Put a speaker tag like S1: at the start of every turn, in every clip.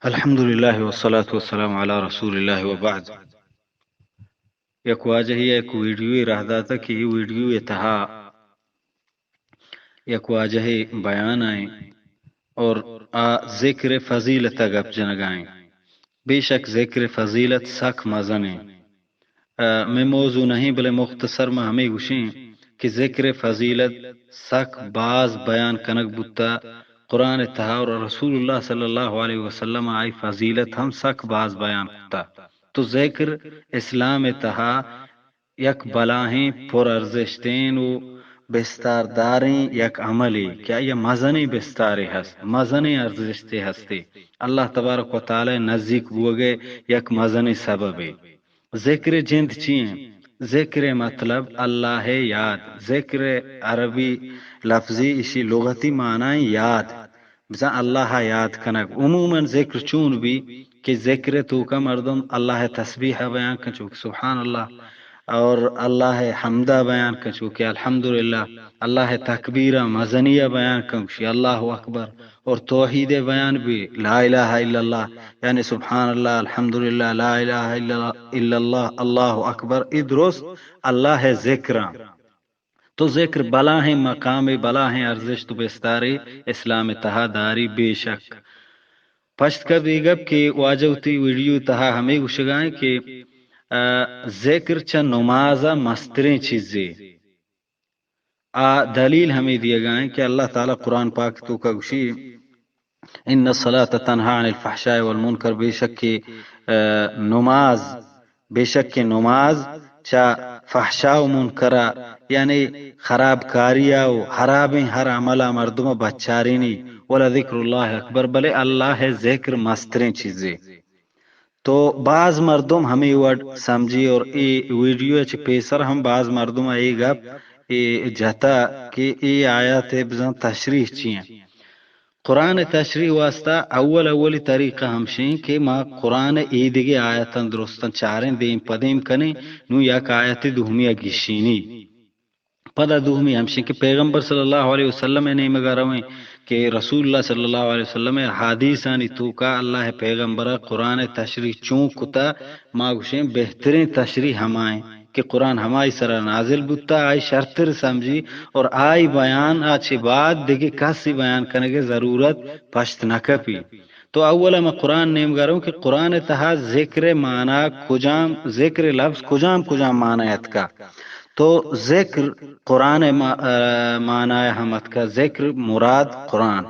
S1: الحمد لله والصلاة والسلام على رسول الله وبعد. یک واجه یک ویڈیوی رہ داتا کہ یہ ویڈیو تہا یک واجہ بیان آئیں اور ذکر فضیلت گپ جنگائیں. بے شک ذکر فضیلت سخ مزنے میں موضوع نہیں بلے مختصر میں ہمیں گوشیں کہ ذکر فضیلت سخ باز بیان کنک بتا قرآن تہا اور رسول اللہ صلی اللہ علیہ وسلم آئی فضیلت ہم سخ باز بیان کتا. تو ذکر اسلام تہا یک بلاہیں پر ارزشتین و بستار داریں یک عملی کیا یہ مزنی بستاری ہست مزنی ارزشتے ہستے اللہ تبارک و تعالی نزدیک بوگے یک مزنی سبب ہے. ذکر جند چین ذکر مطلب اللہ یاد. ذکر عربی لفظی اسی لغتی معنی یاد بزا اللہ یاد کنک. عموماً ذکر چون بھی کہ ذکر تو کا مردم اللہ تسبیح بیان کن چونکہ سبحان اللہ اور اللہ حمدہ بیان کن چونکہ الحمدللہ اللہ تکبیرہ مزنیہ بیان کن چونکہ اللہ اکبر اور توحید بیان بھی لا الہ الا اللہ یعنی سبحان اللہ الحمدللہ لا الہ الا اللہ اللہ اکبر ادرس اللہ ذکر. تو ذکر بلا ہیں مقام بلا ہیں ارزش تو بستاری اسلام تہا داری بے شک. پشت کر دیگب کہ واجوتی ویڈیو تہا ہمیں گوشگائیں کہ ذکر چا نمازہ مستریں چیزیں دلیل ہمیں دیا گائیں کہ اللہ تعالیٰ قرآن پاک تو کا گوشی ان الصلاة تنہا عن الفحشاء والمنکر بے شک کی نماز بے شک کی نماز چا فحشاء و منکرہ یعنی خراب کاریا و حرابیں ہر عملہ مردم بچارینی ولا ذکر اللہ اکبر بلے اللہ ذکر مستریں چیزیں. تو بعض مردم ہمیں ورڈ سمجھی اور ای ویڈیو چ پیسر ہم بعض مردم ای گپ ای جتا کہ ای آیات بزن تشریح چیئیں. قرآن تشریح واسطہ اولی طریقہ ہمشیں کہ ما قرآن ایدگی آیتاں درستاً چاریں دیم پدیم کنے نو یک آیت دوہمی گشینی پدا دوہمی ہمشیں کہ پیغمبر صلی اللہ علیہ وسلم نے مگرویں کہ رسول اللہ صلی اللہ علیہ وسلم حدیثانی تو کا اللہ پیغمبر قرآن تشریح چون کتا ما گوشیں بہترین تشریح ہمائیں کہ قرآن ہمائی سرا نازل بتا آئی شرطر سمجھی اور آئی بیان آچے بعد دیکھے کسی بیان کرنے کے ضرورت پشت نہ کپی. تو اولا میں قرآن نیم گروں کہ قرآن تہا ذکر معنی کجام ذکر لفظ کجام معنیت کا. تو ذکر قرآن معنی حمد کا ذکر مراد قرآن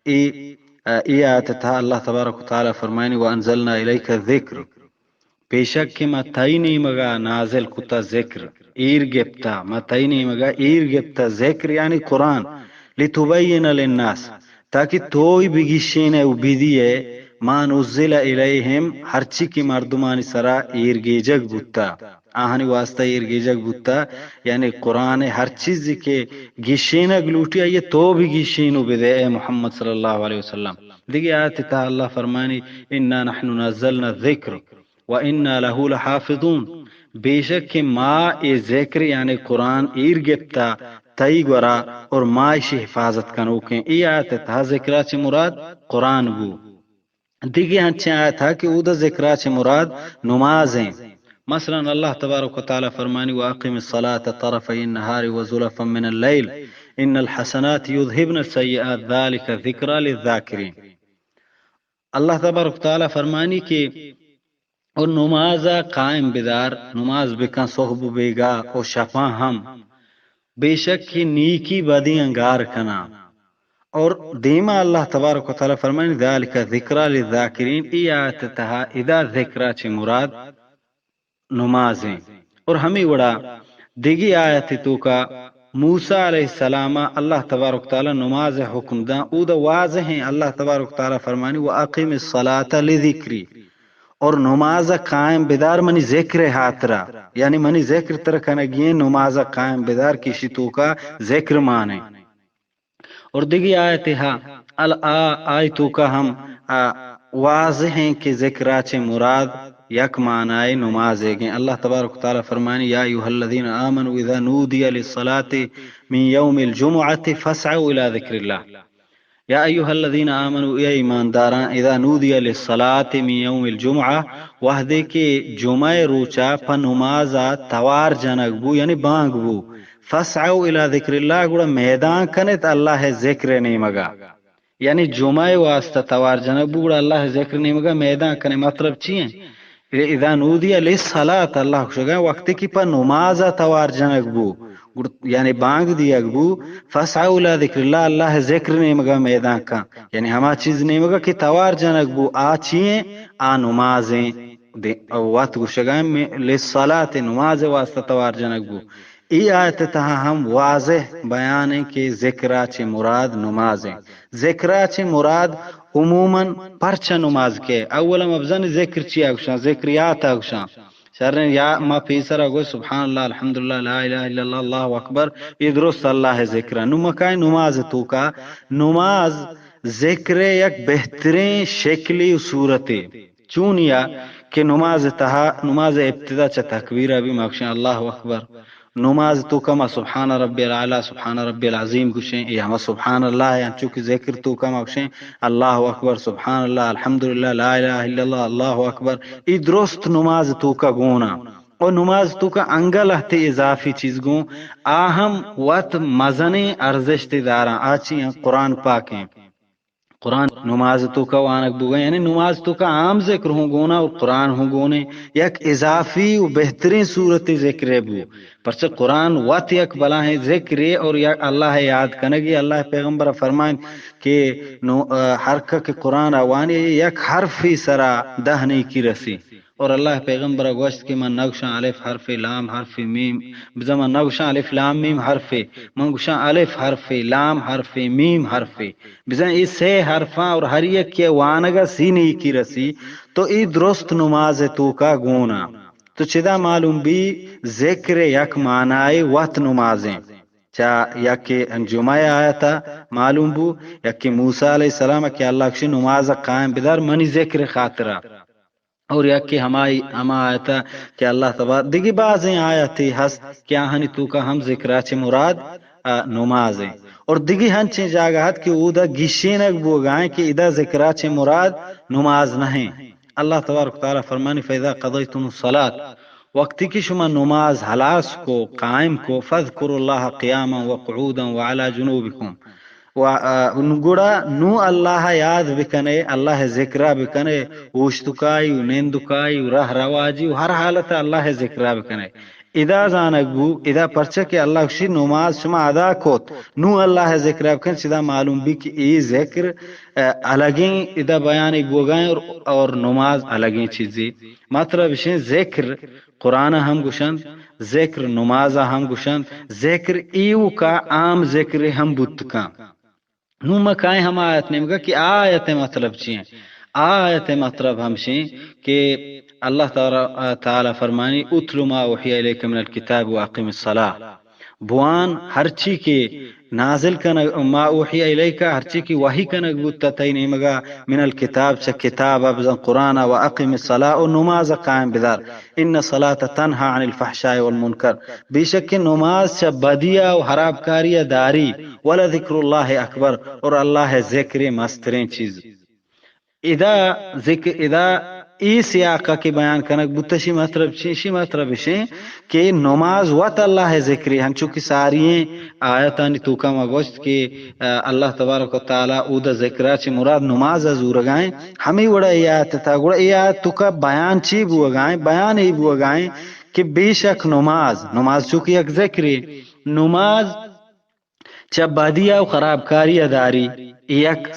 S1: ای آیت تھا اللہ تبارک و تعالی فرمائنی وانزلنا الیک الذکر بے شک کہ متعینی مگا نازل کتا ذکر ایر گپتا متعینی مگا ایر گپتا ذکر یعنی قرآن لتبین للناس تاکہ توئی بگیشین او بیدیے ما نزل الیہم ہرچی کی مردمانی سرا ایر گیجگ بتا آہنی واسطہ ایر گیجگ بتا یعنی قرآن ہر چیز کے گیشینگ لوٹیا یہ تو بھی گیشینو بدے اے محمد صلی اللہ علیہ وسلم. دیکھیں آیت تا اللہ فرمانی انا نحن نزلنا الذکر وَإِنَّا لَهُ لَحَافِظُونَ بے شک کہ ما اے ذکر یعنی قرآن ایر گپتا تئی گورا اور ما اسی حفاظت کنوکیں. ای آیت تھا ذکرہ چھ مراد قرآن بو. دیگے ہنچے آیت تھا کہ او دا ذکرہ چھ مراد نمازیں. مثلا اللہ تبارک و تعالی فرمانی وَأَقِمِ الصَّلَاةَ طَرَفَيِ النَّهَارِ وَزُلَفًا مِّنَ اللَّيْلِ إِنَّ الْحَسَنَاتِ يُذْهِبْنَ السَّيِّئَاتِ ذَلِكَ ذِكْرَى لِلذَّاكِرِينَ. اللہ تبارک و تعالی فرمانی کہ اور نمازہ قائم بدار نماز بکن صحب بیگا اور شفا ہم بے شک کی نیکی بدی انگار کنا. اور دیما اللہ تبارک و تعالی فرمائیں ذالک ذکرى للذاکرین ای آیت تہا ادا ذکرہ چھ مراد نمازیں. اور ہمیں وڑا دیگی آیت تو کا موسیٰ علیہ السلام اللہ تبارک تعالی نماز حکم دا او دا واضح ہیں. اللہ تبارک تعالی فرمانی وَأَقِمِ الصَّلَاةَ لِذِكْرِ اور نماز قائم بدار منی ذکر ہاترا یعنی منی ذکر ترکنگی نماز قائم بدار کسی تو کا ذکر مانے. اور دیگی آیت ہاں آیتوں کا ہم واضح ہیں کہ ذکرات مراد یک معنی نماز ہے. اللہ تبارک تعالی فرمانی یا ایھا الذین آمنوا اذا نودی للصلاة من یوم الجمعة فاسعوا الى ذکر اللہ یا ایها الذین آمنوا ای ایمانداران اذا نودی للصلاة من یوم الجمعہ وحدے کے جمعہ روچا پ نمازا توار جنگ بو یعنی بانگ بو فسعوا الى ذکر اللہ گڑا میدان کنت اللہ ذکر نیمگا یعنی جمعہ واسطہ توار جنگ بو گڑا اللہ ذکر نیمگا میدان کنے مطلب چیئے اذا نودی للصلاة اللہ خوشگا وقت کی پ نمازا توار جنگ بو یعنی بانگ دیا بو فسعوا الى ذکر اللہ اللہ ذکر نیمگا میدان کا یعنی ہما چیز نیمگا کہ توار جنگ بو آچیئیں آ نمازیں وقت گوشگاں میں للصلاة نماز واسطہ توار جنگ بو ای آیت تہا ہم واضح بیان ہے کہ ذکرہ چھ مراد نماز ہیں ذکرہ چھ مراد عموماً پرچہ نماز کے اولا مبزن ذکر چی اگشان ذکریات اگشان شرن یا ما پیسر اگوی سبحان اللہ الحمدللہ لا الہ الا اللہ اللہ اکبر یہ درست اللہ ذکرہ نمکای نماز تو کا نماز ذکر یک بہترین شکلی و صورت چونیا کہ نماز تہا نماز ابتدا چا تکبیر ابھی مکشن اللہ اکبر نماز تو کما سبحان ربی العلی سبحان ربی العظیم گوشیں یا ہما سبحان اللہ یعنی چونکہ ذکر تو کما گوشیں اللہ اکبر سبحان اللہ الحمدللہ لا الہ الا اللہ اللہ اکبر ای درست نماز تو کا گونا اور نماز تو کا انگل احتے اضافی چیز گون آہم وقت مزن ارزش دارا آچی قرآن پاک ہیں قرآن نماز تو کا وانک بو گئے یعنی نماز تو کا عام ذکر ہوں گونا اور قرآن ہوں گونے یک اضافی و بہترین صورت ذکر بو پرچہ قرآن وات یک بلا ہے ذکر اور یک اللہ یاد کنگی اللہ پیغمبر فرمائن کہ حرکہ کے قرآن آوانی یک حرفی سرا دہنی کی رسی اور اللہ پیغمبر گوشت کہ من نگشان الف حرف لام حرف میم بزمان نگشان الف لام میم حرف من گشان الف حرف لام حرف میم حرف بزمان ای سے حرفاں اور ہر یک کے وانگا سینی کی رسی تو ای درست نماز تو کا گونا تو چدا معلوم بھی ذکر یک معنی وقت نمازیں چا یک جمعہ آیا تھا معلوم بو یک موسیٰ علیہ السلام کہ اللہ کشی نماز قائم بدار منی ذکر خاطرہ اور یا کہ ہما آیتا کہ اللہ تبارک دیگی بازیں آیتی ہس کیا ہنی تو کا ہم ذکرہ چھ مراد نماز ہیں اور دیگی ہنچیں جاگہت کہ او دا گشینک بو گائیں کہ ادا ذکرہ چھ مراد نماز نہیں اللہ تبارک تعالیٰ فرمانی فَإِذَا قَضَيْتُمُ الصَّلَاةَ وقتی کی شما نماز حلاس کو قائم کو فَذْكُرُوا اللَّهَ قِيَامًا وَقُعُودًا وَعَلَى جُنُوبِكُمْ گڑا نو اللہ یاد بکنے اللہ ذکرہ بکنے اوشتکائی و نیندکائی و رہ رواجی و ہر حالت اللہ ذکرہ بکنے ادا زانک بو ادا پرچہ کہ اللہ کشی نماز شما ادا کوت نو اللہ ذکرہ بکنے چدا معلوم بھی کہ ای ذکر الگیں ادا بیانی بوگائیں اور نماز الگیں چیزیں مطلب شیں ذکر قرآن ہم گشند ذکر نماز ہم گشند ذکر ایو کا عام ذکر ہم بتکا نو مکائیں ہم آیت نمگا کہ آیت مطلب چیئیں آیت مطلب ہمشیں کہ اللہ تعالی فرمانی اتلو ما اوحی الیک من الکتاب واقم الصلاة بوان ہر چی کے نازل کنگ ما اوحی الیکا ہر چی کی وحی کنگ بودتا تینی مگا من الکتاب چا کتاب ابزن قرآن و اقم الصلاة و نماز قائم بدار ان صلاة تنہا عن الفحشاء والمنکر بیشک نماز چا بدیا و حراب کاری داری ولا ذکر اللہ اکبر اور اللہ ذکر مسترین چیز ادا ذکر ادا ای سیاقہ کے بیان کنک بتشی مطلب چیشی مطلب شیں کہ نماز وط اللہ ذکری ہم چونکہ ساری آیتانی توکا مگوشت کہ اللہ تبارک و تعالی او دا ذکرہ چی مراد نماز ازور گائیں ہمیں وڑا ای آیت تا گوڑا ای آیت توکا بیان چی بو گائیں بیان ای بو گائیں کہ بے شک نماز چونکہ یک ذکری نماز چا بدیا و خراب کاری داری یک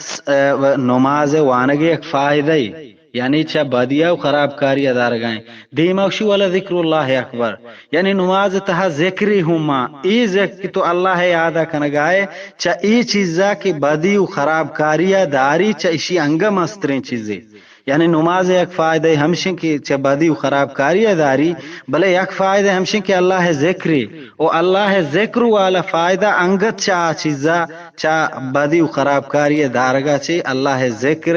S1: نماز وانگی یک فائدہ یعنی چا بدیا و خراب کاری ادار گائیں دیمکشی والا ذکر اللہ اکبر یعنی نماز تہا ذکری ہما ای ذکر تو اللہ یادا کنگائے چا ای چیزا کی بدی و خراب کاری داری چا اسی انگم استرین چیزیں یعنی نماز یک فائدہ ہمشن کی چا بدی و خراب کاری داری بلے یک فائدہ ہمشن کی اللہ ذکری او اللہ ذکر والا فائدہ انگت چا چیزا چا بدی و خراب کاری دارگا چی اللہ ذکر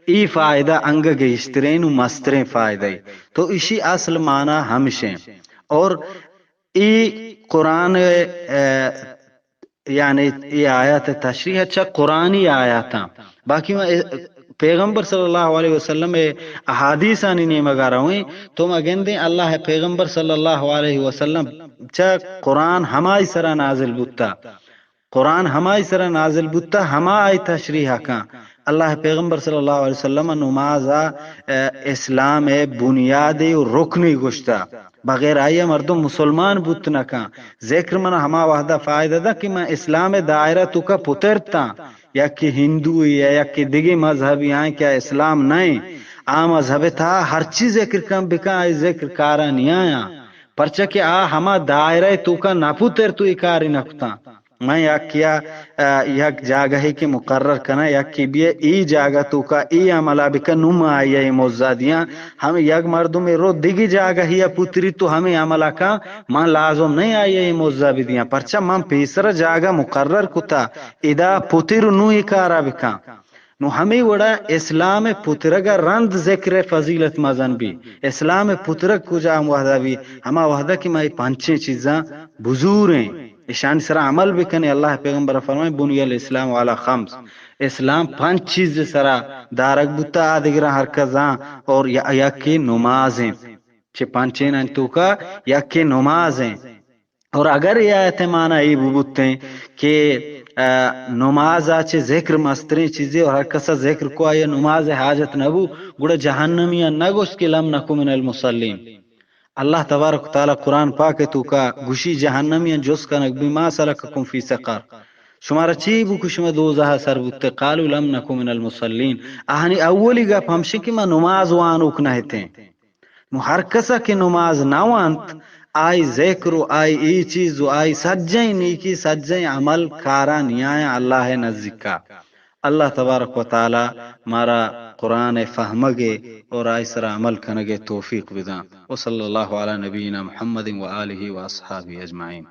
S1: ای فائدہ انگ گیشترین و مسترین فائدہ تو اسی اصل معنی ہمشن اور ای قرآن یعنی یہ آیات تشریح اچھا قرآنی آیات ہیں، باقی میں پیغمبر صلی اللہ علیہ وسلم احادیث آنی نہیں مگارا ہوئیں تو مگن دیں اللہ پیغمبر صلی اللہ علیہ وسلم چا قرآن ہمائی سرا نازل بتا، قرآن ہمائی سرا نازل بتا ہما آئی تشریح کا اللہ پیغمبر صلی اللہ علیہ وسلم نماز اسلام بنیادی و رکنی گشتا بغیر آئیے مردم مسلمان بت نہ کا ذکر من ہما وحدہ فائدہ دا کہ میں اسلام دائرہ تو کا پترتا یا کہ ہندو یا کہ دیگی مذہبی ہیں کیا اسلام نہیں آ مذہب تھا ہر چیز ذکر کم بکا آئی ذکر کارا نہیں آیا پرچہ کہ آ ہما دائرہ تو کا نہ پتر تو اکاری نکتا میں یک کیا یک جاگہ ہی کے مقرر کنا یک کی بھی ای جاگہ تو کا ای عملہ بکا نم آئی ای موزادیاں ہم یک مردم رو دیگی جاگہ ہی پتری تو ہمیں عملہ کا من لازم نہیں آئی ای موزادی دیاں پرچہ من پیسر جاگہ مقرر کتا ادا پتر نو اکارا بکا نو ہمیں وڑا اسلام پترگا رند ذکر فضیلت مزن بھی اسلام پترگ کجا وحدہ بھی ہما وحدہ کی میں پانچیں چیزاں بزور ہیں اشان سرا عمل بکنے اللہ پیغمبر فرمائے بنی الاسلام والا خمس اسلام پانچ چیز سرا دارک بتا آدھگرہ ہرکزاں اور یکی نمازیں چھ پانچین انتو کا یکی نمازیں اور اگر یہ آیت معنی ای بوتے ہیں کہ نماز آچے ذکر مستری چیزیں اور ہر کسا ذکر کو آیا نماز حاجت نبو گوڑا جہنمیاں نگوش کہ لم نکو من المصلین اللہ تبارک تعالی قرآن پاک تو کا گوشی جہنمیاں جس کنک بما سلککم فی سقر شمارا چی بو کشما دوزہ سر بوتے قالوا لم نکو من المصلین آہنی اولی گا پھمشی کہ ما نماز وانوک نہتے نو ہر کسا کہ نماز نوانت آئی ذکر و آئی ای چیز و آئی سجیں نیکی سجیں عمل کارا نیایا اللہ نزدیکا اللہ تبارک و تعالی مارا قرآن فہمگے اور آئی سر عمل کنگے توفیق بدان وصلی اللہ علی نبینا محمد و آلہ و اصحابہ اجمعین.